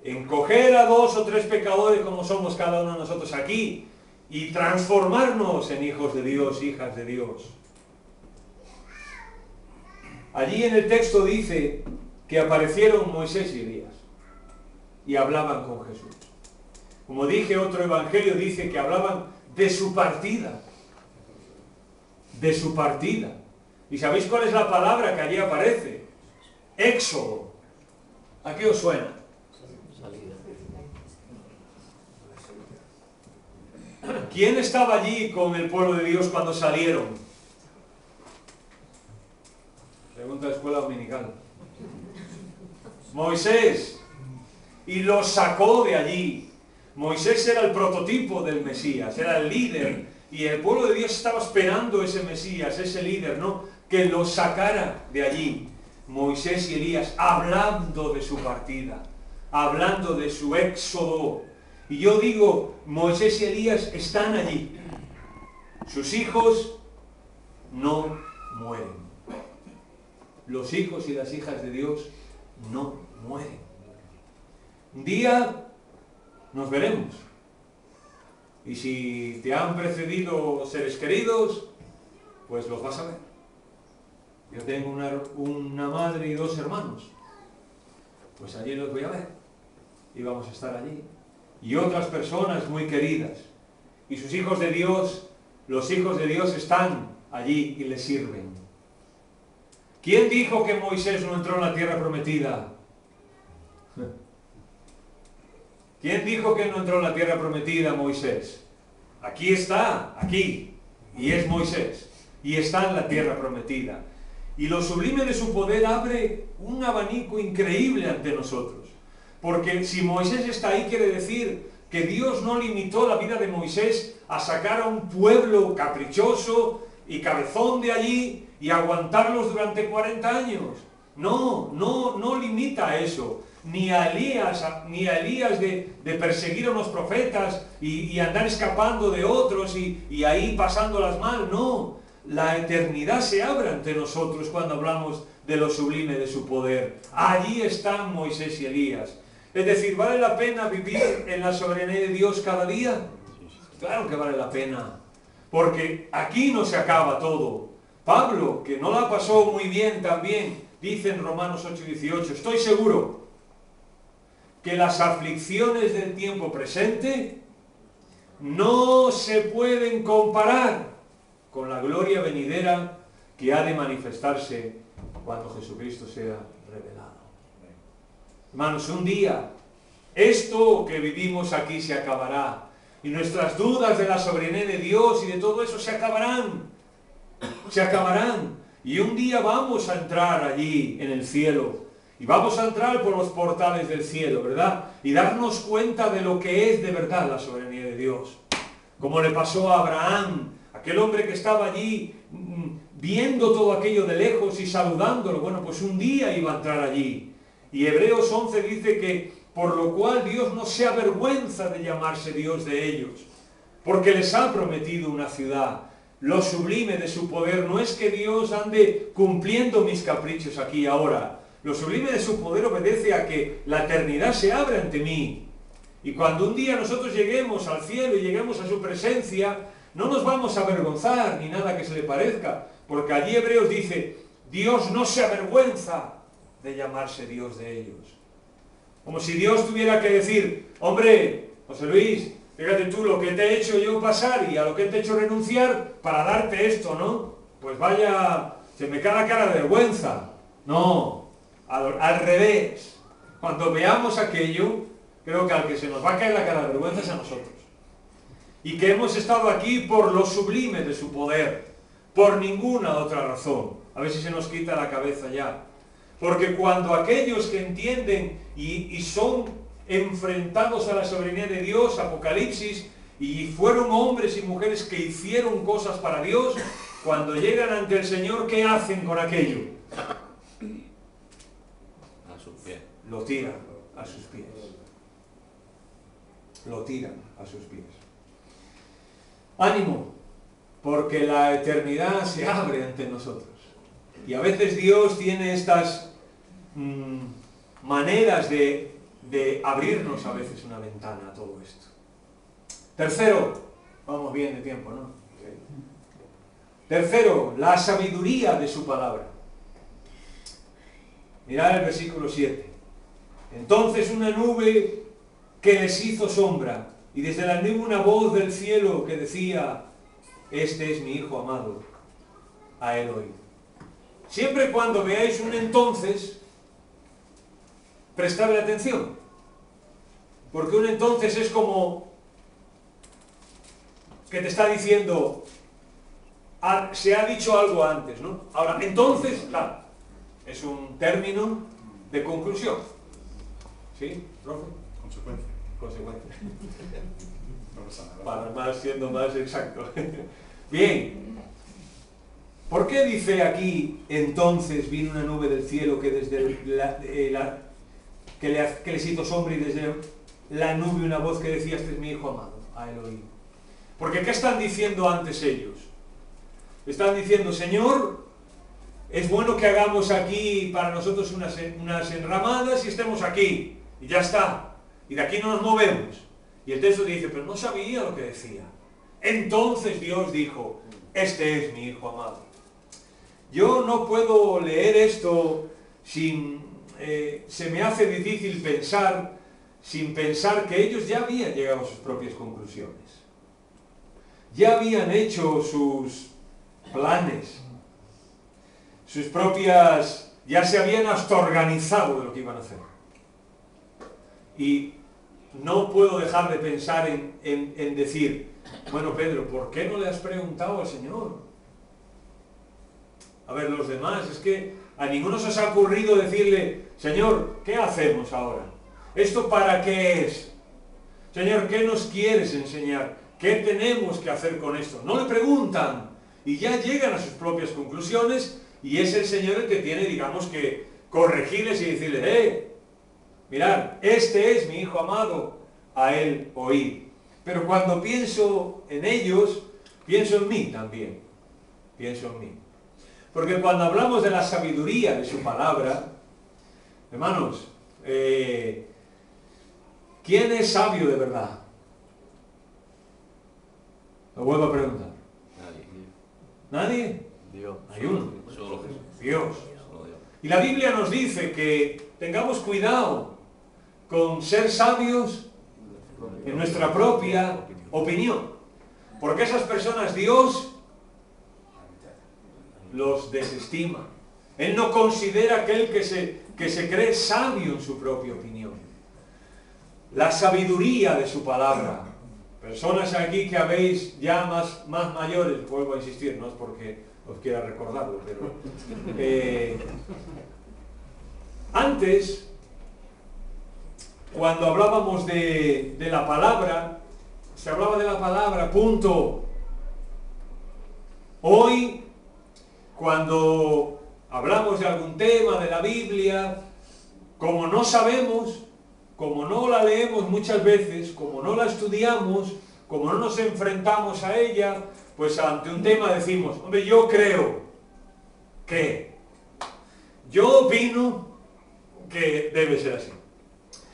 En coger a 2 o 3 pecadores como somos cada uno de nosotros aquí y transformarnos en hijos de Dios, hijas de Dios. Allí en el texto dice que aparecieron Moisés y Elías y hablaban con Jesús. Como dije, otro evangelio dice que hablaban de su partida. De su partida. ¿Y sabéis cuál es la palabra que allí aparece? Éxodo. ¿A qué os suena? ¿Quién estaba allí con el pueblo de Dios cuando salieron? Pregunta de escuela dominical. Moisés. Y los sacó de allí. Moisés era el prototipo del Mesías, era el líder. Y el pueblo de Dios estaba esperando ese Mesías, ese líder, ¿no? Que los sacara de allí. Moisés y Elías hablando de su partida, hablando de su éxodo. Y yo digo, Moisés y Elías están allí. Sus hijos no mueren. Los hijos y las hijas de Dios no mueren. Un día nos veremos. Y si te han precedido seres queridos, pues los vas a ver. Yo tengo una madre y 2 hermanos. Pues allí los voy a ver. Y vamos a estar allí. Y otras personas muy queridas. Y sus hijos de Dios, los hijos de Dios están allí y les sirven. ¿Quién dijo que Moisés no entró en la tierra prometida? ¿Quién dijo que no entró en la tierra prometida, Moisés? Aquí está, aquí. Y es Moisés. Y está en la tierra prometida. Y lo sublime de su poder abre un abanico increíble ante nosotros. Porque si Moisés está ahí, quiere decir que Dios no limitó la vida de Moisés a sacar a un pueblo caprichoso y cabezón de allí y aguantarlos durante 40 años. No limita a eso. Ni a Elías de perseguir a unos profetas y andar escapando de otros y ahí pasándolas mal. No, la eternidad se abre ante nosotros cuando hablamos de lo sublime de su poder. Allí están Moisés y Elías. Es decir, ¿vale la pena vivir en la soberanía de Dios cada día? Claro que vale la pena, porque aquí no se acaba todo. Pablo, que no la pasó muy bien también, dice en Romanos 8:18, estoy seguro que las aflicciones del tiempo presente no se pueden comparar con la gloria venidera que ha de manifestarse cuando Jesucristo sea revelado. Hermanos, un día esto que vivimos aquí se acabará y nuestras dudas de la soberanía de Dios y de todo eso se acabarán. Se acabarán. Y un día vamos a entrar allí en el cielo. Y vamos a entrar por los portales del cielo, ¿verdad? Y darnos cuenta de lo que es de verdad la soberanía de Dios. Como le pasó a Abraham, aquel hombre que estaba allí viendo todo aquello de lejos y saludándolo. Bueno, pues un día iba a entrar allí. Y Hebreos 11 dice que por lo cual Dios no se avergüenza de llamarse Dios de ellos, porque les ha prometido una ciudad. Lo sublime de su poder no es que Dios ande cumpliendo mis caprichos aquí y ahora. Lo sublime de su poder obedece a que la eternidad se abre ante mí. Y cuando un día nosotros lleguemos al cielo y lleguemos a su presencia, no nos vamos a avergonzar ni nada que se le parezca, porque allí Hebreos dice, Dios no se avergüenza de llamarse Dios de ellos. Como si Dios tuviera que decir, hombre, José Luis, fíjate tú lo que te he hecho yo pasar y a lo que te he hecho renunciar para darte esto, ¿no? Pues vaya, se me cae la cara de vergüenza. No, al revés. Cuando veamos aquello, creo que al que se nos va a caer la cara de vergüenza es a nosotros. Y que hemos estado aquí por lo sublime de su poder, por ninguna otra razón. A ver si se nos quita la cabeza ya. Porque cuando aquellos que entienden y son enfrentados a la soberanía de Dios, Apocalipsis, y fueron hombres y mujeres que hicieron cosas para Dios, cuando llegan ante el Señor, ¿qué hacen con aquello? A sus pies. Lo tiran a sus pies. Lo tiran a sus pies. Ánimo, porque la eternidad se abre ante nosotros. Y a veces Dios tiene estas maneras de abrirnos a veces una ventana a todo esto. Tercero, vamos bien de tiempo, ¿no? Okay. Tercero, la sabiduría de su palabra. Mirad el versículo 7. Entonces una nube que les hizo sombra, y desde la nube una voz del cielo que decía, este es mi Hijo amado, a él oíd. Siempre cuando veáis un entonces, prestadle atención, porque un entonces es como que te está diciendo, se ha dicho algo antes, ¿no? Ahora, entonces, claro, es un término de conclusión. ¿Sí, profe? Consecuencia. Consecuencia. No pasa nada. Para siendo más exacto. Bien. ¿Por qué dice aquí, entonces vino una nube del cielo que desde que les hizo sombra y desde la nube una voz que decía, este es mi Hijo amado, a él oí? Porque ¿qué están diciendo antes ellos? Están diciendo, Señor, es bueno que hagamos aquí para nosotros unas enramadas y estemos aquí, y ya está, y de aquí no nos movemos. Y el texto dice, pero no sabía lo que decía. Entonces Dios dijo, este es mi Hijo amado. Yo no puedo leer esto se me hace difícil pensar, sin pensar que ellos ya habían llegado a sus propias conclusiones. Ya habían hecho sus planes, sus propias, ya se habían hasta organizado de lo que iban a hacer. Y no puedo dejar de pensar en decir, bueno, Pedro, ¿por qué no le has preguntado al Señor? A ver, los demás, es que a ninguno se os ha ocurrido decirle, Señor, ¿qué hacemos ahora? ¿Esto para qué es? Señor, ¿qué nos quieres enseñar? ¿Qué tenemos que hacer con esto? No le preguntan y ya llegan a sus propias conclusiones y es el Señor el que tiene, digamos, que corregirles y decirles, mirad, este es mi Hijo amado, a él oíd. Pero cuando pienso en ellos, pienso en mí también. Pienso en mí. Porque cuando hablamos de la sabiduría de su palabra, hermanos, ¿quién es sabio de verdad? Lo vuelvo a preguntar. ¿Nadie? Dios. Hay uno. Solo Jesús. Dios. Solo Dios. Y la Biblia nos dice que tengamos cuidado con ser sabios en nuestra propia opinión. Porque esas personas Dios los desestima. Él no considera aquel que se cree sabio en su propia opinión. La sabiduría de su palabra. Personas aquí que habéis ya más mayores, vuelvo a insistir, no es porque os quiera recordarlo, pero antes, cuando hablábamos de la palabra, se hablaba de la palabra, punto. Hoy, cuando hablamos de algún tema de la Biblia, como no sabemos, como no la leemos muchas veces, como no la estudiamos, como no nos enfrentamos a ella, pues ante un tema decimos, hombre, yo creo que, yo opino que debe ser así.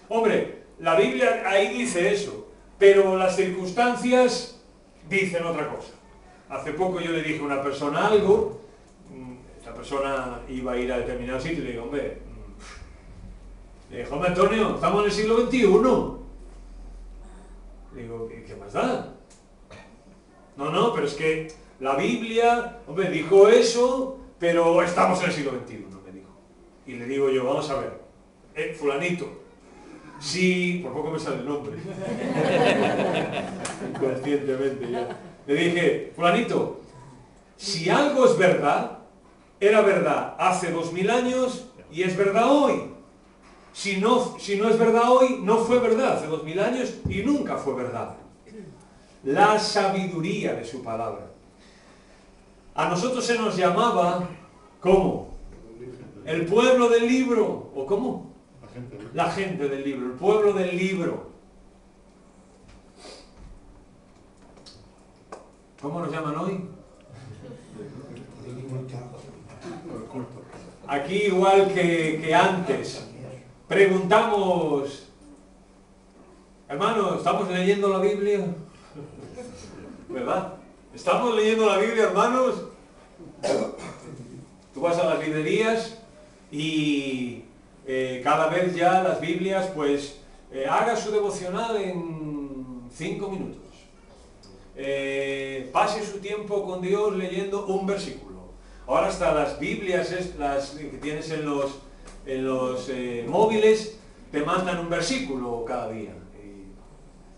Hombre, la Biblia ahí dice eso, pero las circunstancias dicen otra cosa. Hace poco yo le dije a una persona algo, esta persona iba a ir a determinado sitio y le digo, hombre, Antonio, estamos en el siglo XXI. Le digo, ¿qué más da? No, pero es que la Biblia, hombre, dijo eso, pero estamos en el siglo XXI, me dijo. Y le digo yo, vamos a ver, fulanito, si, por poco me sale el nombre, inconscientemente ya, le dije, fulanito, si algo es verdad, era verdad hace 2000 años y es verdad hoy. Si no es verdad hoy, no fue verdad hace 2000 años y nunca fue verdad. La sabiduría de su palabra. A nosotros se nos llamaba, ¿cómo? El pueblo del libro, ¿o cómo? La gente del libro, el pueblo del libro. ¿Cómo nos llaman hoy? Aquí igual que antes. Preguntamos, hermano, ¿estamos leyendo la Biblia? ¿Verdad? ¿Estamos leyendo la Biblia, hermanos? Tú vas a las librerías y cada vez ya las Biblias, pues, haga su devocional en 5 minutos. Pase su tiempo con Dios leyendo un versículo. Ahora hasta las Biblias, las que tienes en los móviles, te mandan un versículo cada día. Y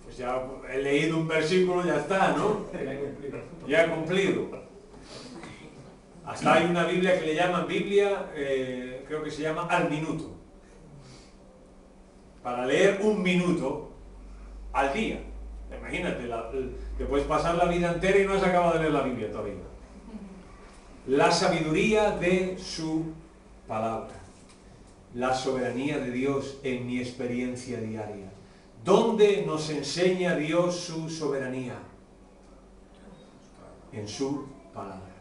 pues ya he leído un versículo, ya está, ¿no? Ya he cumplido. Hasta hay una Biblia que le llaman Biblia, creo que se llama al minuto. Para leer un minuto al día. Imagínate, te puedes pasar la vida entera y no has acabado de leer la Biblia todavía. La sabiduría de su palabra. La soberanía de Dios en mi experiencia diaria. ¿Dónde nos enseña Dios su soberanía? En su palabra.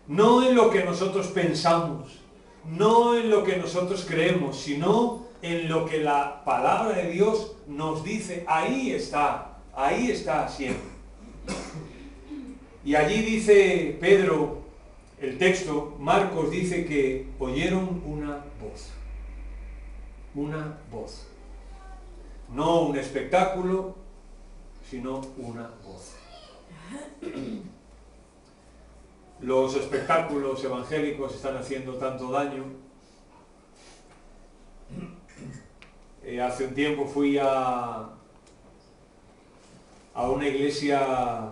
no en lo que nosotros pensamos, no en lo que nosotros creemos, sino en lo que la palabra de Dios nos dice. Ahí está siempre. Y allí dice Pedro, el texto, Marcos dice que oyeron una voz. Una voz. No un espectáculo, sino una voz. Los espectáculos evangélicos están haciendo tanto daño. Hace un tiempo fui a una iglesia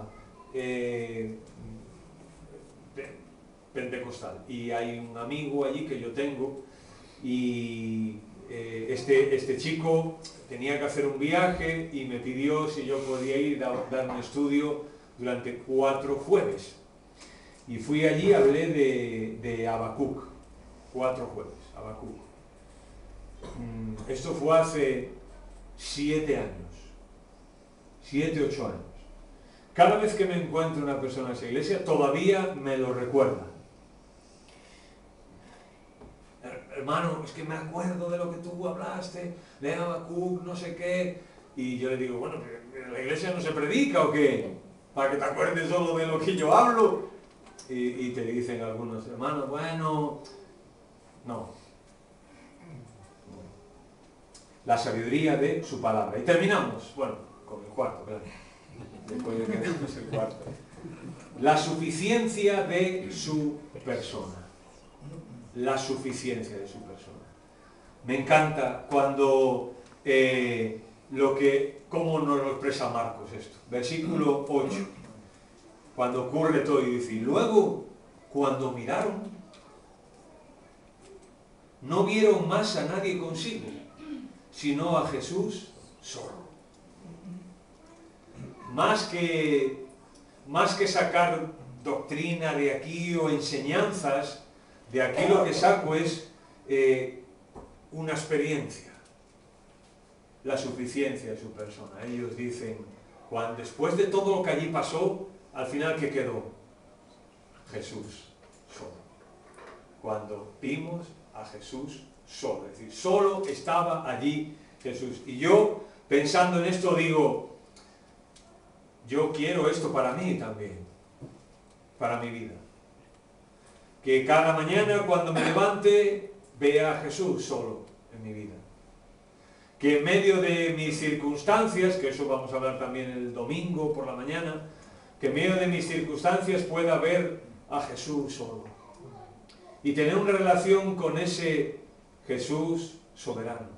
pentecostal y hay un amigo allí que yo tengo y este chico tenía que hacer un viaje y me pidió si yo podía ir a dar un estudio durante 4 jueves. Y fui allí, hablé de Habacuc, 4 jueves, Habacuc. Esto fue hace 7 años, 7, 8 años. Cada vez que me encuentro una persona en esa iglesia, todavía me lo recuerda. Hermano, es que me acuerdo de lo que tú hablaste, de Habacuc, no sé qué. Y yo le digo, bueno, ¿en la iglesia no se predica o qué? Para que te acuerdes solo de lo que yo hablo. Y te dicen algunos hermanos, bueno, no. La sabiduría de su palabra. Y terminamos, bueno, con el cuarto, claro. Después de que demos el cuarto. La suficiencia de su persona. La suficiencia de su persona. Me encanta cuando cómo nos lo expresa Marcos esto. Versículo 8. Cuando ocurre todo y dice, y luego, cuando miraron, no vieron más a nadie consigo, sino a Jesús solo. Más que sacar doctrina de aquí o enseñanzas, de aquí lo que saco es una experiencia, la suficiencia de su persona. Ellos dicen, después de todo lo que allí pasó, al final, ¿qué quedó? Jesús solo. Cuando vimos a Jesús solo, es decir, solo estaba allí Jesús. Y yo, pensando en esto, digo, yo quiero esto para mí también, para mi vida. Que cada mañana cuando me levante, vea a Jesús solo en mi vida. Que en medio de mis circunstancias, que eso vamos a hablar también el domingo por la mañana, que en medio de mis circunstancias pueda ver a Jesús solo. Y tener una relación con ese Jesús soberano,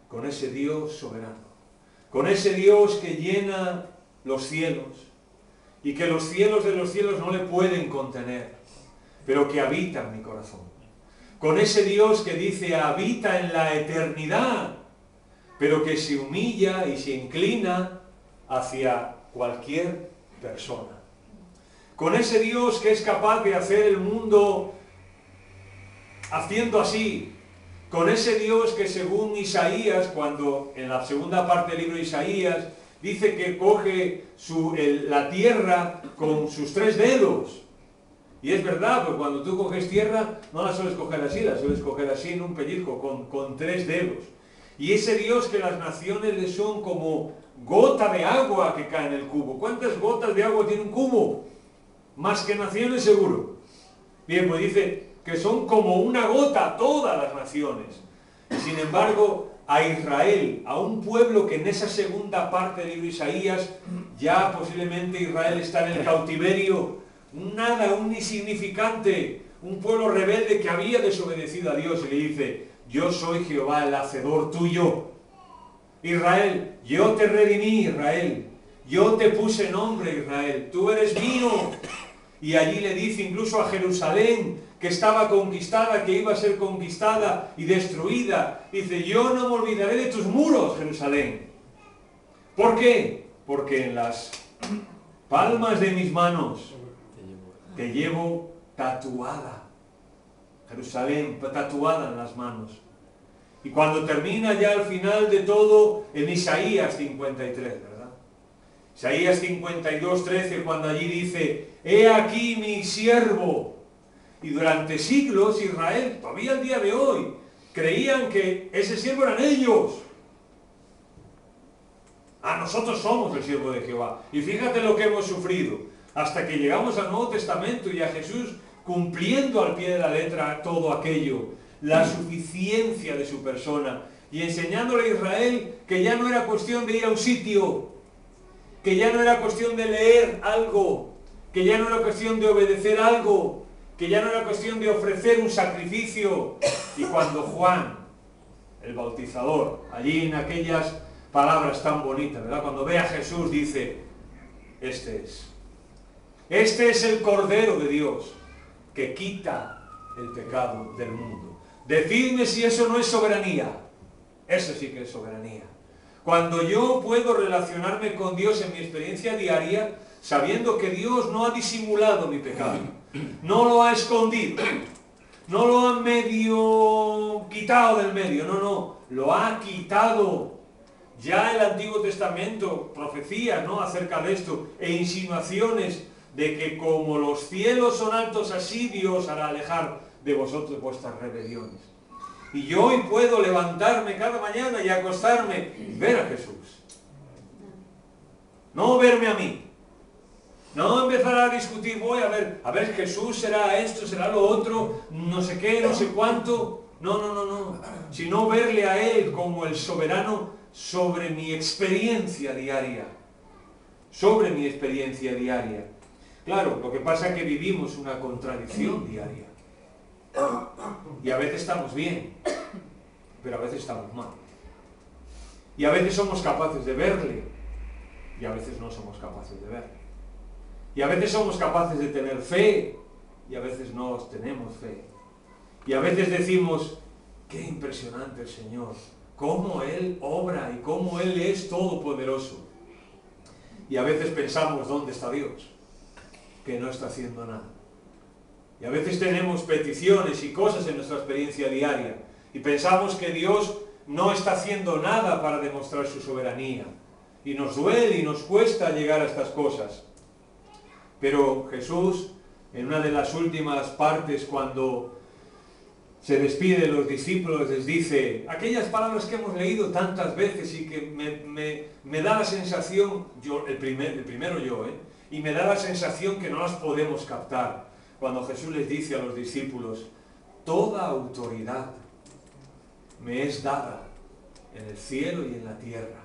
con ese Dios soberano, con ese Dios que llena los cielos y que los cielos de los cielos no le pueden contener, pero que habita en mi corazón. Con ese Dios que dice habita en la eternidad, pero que se humilla y se inclina hacia cualquier persona. Con ese Dios que es capaz de hacer el mundo haciendo así. Con ese Dios que según Isaías, cuando en la segunda parte del libro de Isaías, dice que coge la tierra con sus 3 dedos. Y es verdad, porque cuando tú coges tierra, no la sueles coger así, la sueles coger así en un pellizco, con 3 dedos. Y ese Dios que las naciones le son como gota de agua que cae en el cubo. ¿Cuántas gotas de agua tiene un cubo? Más que naciones seguro. Bien, pues dice que son como una gota todas las naciones. Y sin embargo, a Israel, a un pueblo que en esa segunda parte del libro de Isaías, ya posiblemente Israel está en el cautiverio, un insignificante, un pueblo rebelde que había desobedecido a Dios, y le dice, yo soy Jehová el hacedor tuyo. Israel, yo te redimí, Israel. Yo te puse nombre, Israel. Tú eres mío. Y allí le dice incluso a Jerusalén, que estaba conquistada, que iba a ser conquistada y destruida. Dice, yo no me olvidaré de tus muros, Jerusalén. ¿Por qué? Porque en las palmas de mis manos te llevo tatuada. Jerusalén, tatuada en las manos. Y cuando termina ya al final de todo, en Isaías 53, ¿verdad? Isaías 52, 13, cuando allí dice, he aquí mi siervo, Y durante siglos Israel, todavía al día de hoy, creían que ese siervo eran ellos. Nosotros somos el siervo de Jehová. Y fíjate lo que hemos sufrido, hasta que llegamos al Nuevo Testamento y a Jesús cumpliendo al pie de la letra todo aquello, la suficiencia de su persona, y enseñándole a Israel que ya no era cuestión de ir a un sitio, que ya no era cuestión de leer algo, que ya no era cuestión de obedecer algo, que ya no era cuestión de ofrecer un sacrificio. Y cuando Juan, el bautizador, allí en aquellas palabras tan bonitas, ¿verdad? Cuando ve a Jesús dice, este es el Cordero de Dios que quita el pecado del mundo. Decidme si eso no es soberanía. Eso sí que es soberanía. Cuando yo puedo relacionarme con Dios en mi experiencia diaria, sabiendo que Dios no ha disimulado mi pecado, no lo ha escondido, no lo ha medio quitado del medio, no, lo ha quitado. Ya el Antiguo Testamento, profecías, ¿no?, acerca de esto, e insinuaciones de que como los cielos son altos, así Dios hará alejar de vosotros vuestras rebeliones. Y yo hoy puedo levantarme cada mañana y acostarme y ver a Jesús. No verme a mí. No empezar a discutir, voy a ver, Jesús será esto, será lo otro, no sé qué, no sé cuánto. No. Sino verle a Él como el soberano sobre mi experiencia diaria. Sobre mi experiencia diaria. Claro, lo que pasa es que vivimos una contradicción diaria. Y a veces estamos bien, pero a veces estamos mal. Y a veces somos capaces de verle, y a veces no somos capaces de verle. Y a veces somos capaces de tener fe, y a veces no tenemos fe. Y a veces decimos, qué impresionante el Señor, cómo Él obra y cómo Él es todopoderoso. Y a veces pensamos, ¿dónde está Dios? Que no está haciendo nada. Y a veces tenemos peticiones y cosas en nuestra experiencia diaria y pensamos que Dios no está haciendo nada para demostrar su soberanía. Y nos duele y nos cuesta llegar a estas cosas. Pero Jesús, en una de las últimas partes, cuando se despide de los discípulos, les dice aquellas palabras que hemos leído tantas veces y que me da la sensación, y me da la sensación que no las podemos captar. Cuando Jesús les dice a los discípulos, toda autoridad me es dada en el cielo y en la tierra.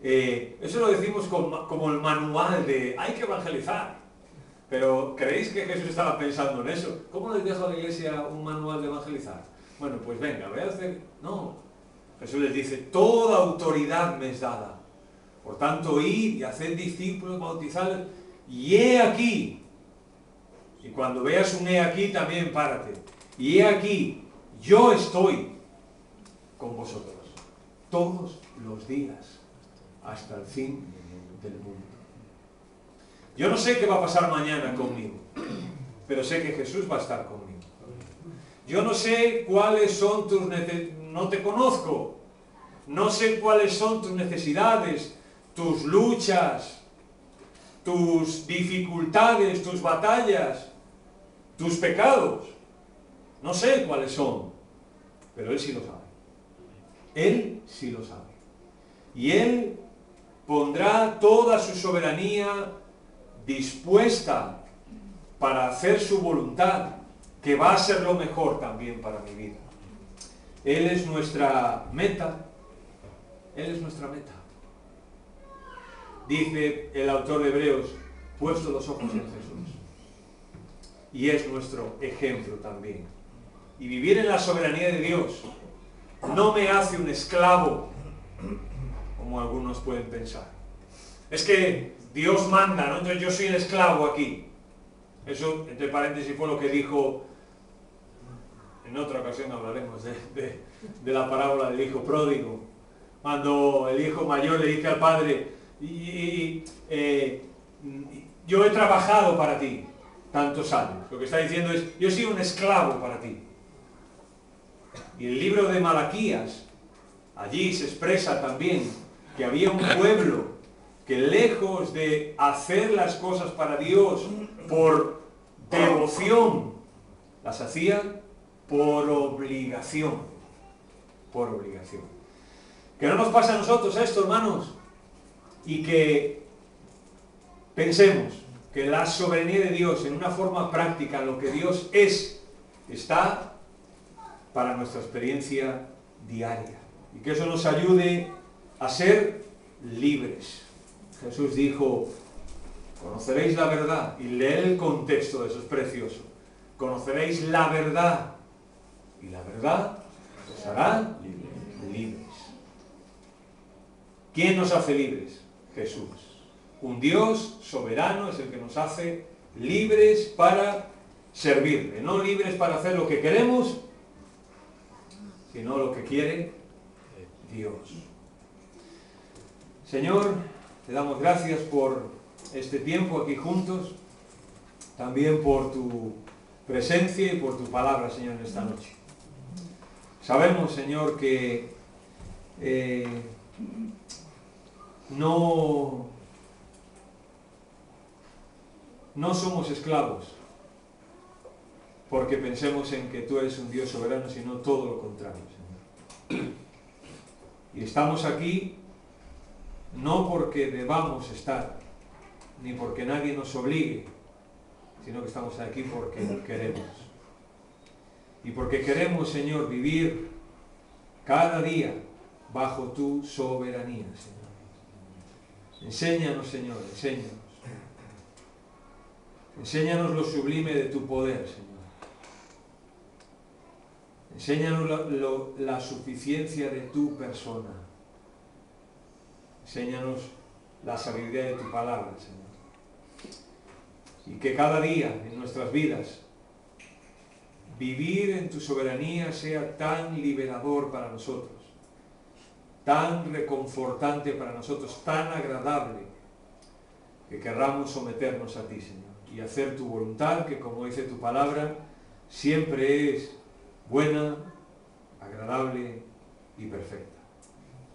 Eso lo decimos como el manual de hay que evangelizar. Pero ¿creéis que Jesús estaba pensando en eso? ¿Cómo les dejo a la iglesia un manual de evangelizar? Bueno, pues venga, voy a hacer... No. Jesús les dice, toda autoridad me es dada. Por tanto, id y haced discípulos, bautizadlos, y he aquí. Y cuando veas un he aquí, también párate. Y he aquí, yo estoy con vosotros todos los días hasta el fin del mundo. Yo no sé qué va a pasar mañana conmigo, pero sé que Jesús va a estar conmigo. Yo no sé cuáles son tus necesidades, no te conozco. No sé cuáles son tus necesidades, tus luchas, tus dificultades, tus batallas, tus pecados. No sé cuáles son, pero Él sí lo sabe. Él sí lo sabe. Y Él pondrá toda su soberanía dispuesta para hacer su voluntad, que va a ser lo mejor también para mi vida. Él es nuestra meta. Él es nuestra meta. Dice el autor de Hebreos, puesto los ojos en Jesús. Y es nuestro ejemplo también. Y vivir en la soberanía de Dios no me hace un esclavo, como algunos pueden pensar. Es que Dios manda, ¿no? Entonces yo soy el esclavo aquí. Eso, entre paréntesis, fue lo que dijo, en otra ocasión hablaremos de la parábola del hijo pródigo, cuando el hijo mayor le dice al padre, yo he trabajado para ti tantos años. Lo que está diciendo es, yo soy un esclavo para ti. Y el libro de Malaquías, allí se expresa también que había un pueblo que lejos de hacer las cosas para Dios por devoción, las hacía por obligación. Por obligación. Que no nos pasa a nosotros esto, hermanos, y que pensemos que la soberanía de Dios en una forma práctica, lo que Dios es, está para nuestra experiencia diaria. Y que eso nos ayude a ser libres. Jesús dijo, conoceréis la verdad, y lee el contexto de eso, es precioso. Conoceréis la verdad, y la verdad os hará libres. ¿Quién nos hace libres? Jesús. Un Dios soberano es el que nos hace libres para servirle, no libres para hacer lo que queremos, sino lo que quiere Dios. Señor, te damos gracias por este tiempo aquí juntos, también por tu presencia y por tu palabra, Señor, en esta noche. Sabemos, Señor, que no somos esclavos porque pensemos en que tú eres un Dios soberano, sino todo lo contrario, Señor. Y estamos aquí no porque debamos estar, ni porque nadie nos obligue, sino que estamos aquí porque queremos. Y porque queremos, Señor, vivir cada día bajo tu soberanía, Señor. Enséñanos, Señor, enséñanos. Enséñanos lo sublime de tu poder, Señor. Enséñanos la suficiencia de tu persona. Enséñanos la sabiduría de tu palabra, Señor. Y que cada día en nuestras vidas vivir en tu soberanía sea tan liberador para nosotros, tan reconfortante para nosotros, tan agradable, que querramos someternos a ti, Señor, y hacer tu voluntad, que como dice tu palabra, siempre es buena, agradable y perfecta.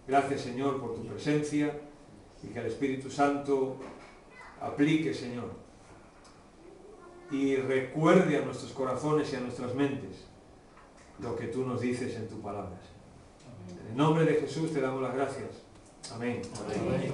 Gracias, Señor, por tu presencia, y que el Espíritu Santo aplique, Señor, y recuerde a nuestros corazones y a nuestras mentes lo que tú nos dices en tu palabra. En el nombre de Jesús te damos las gracias. Amén. Amén.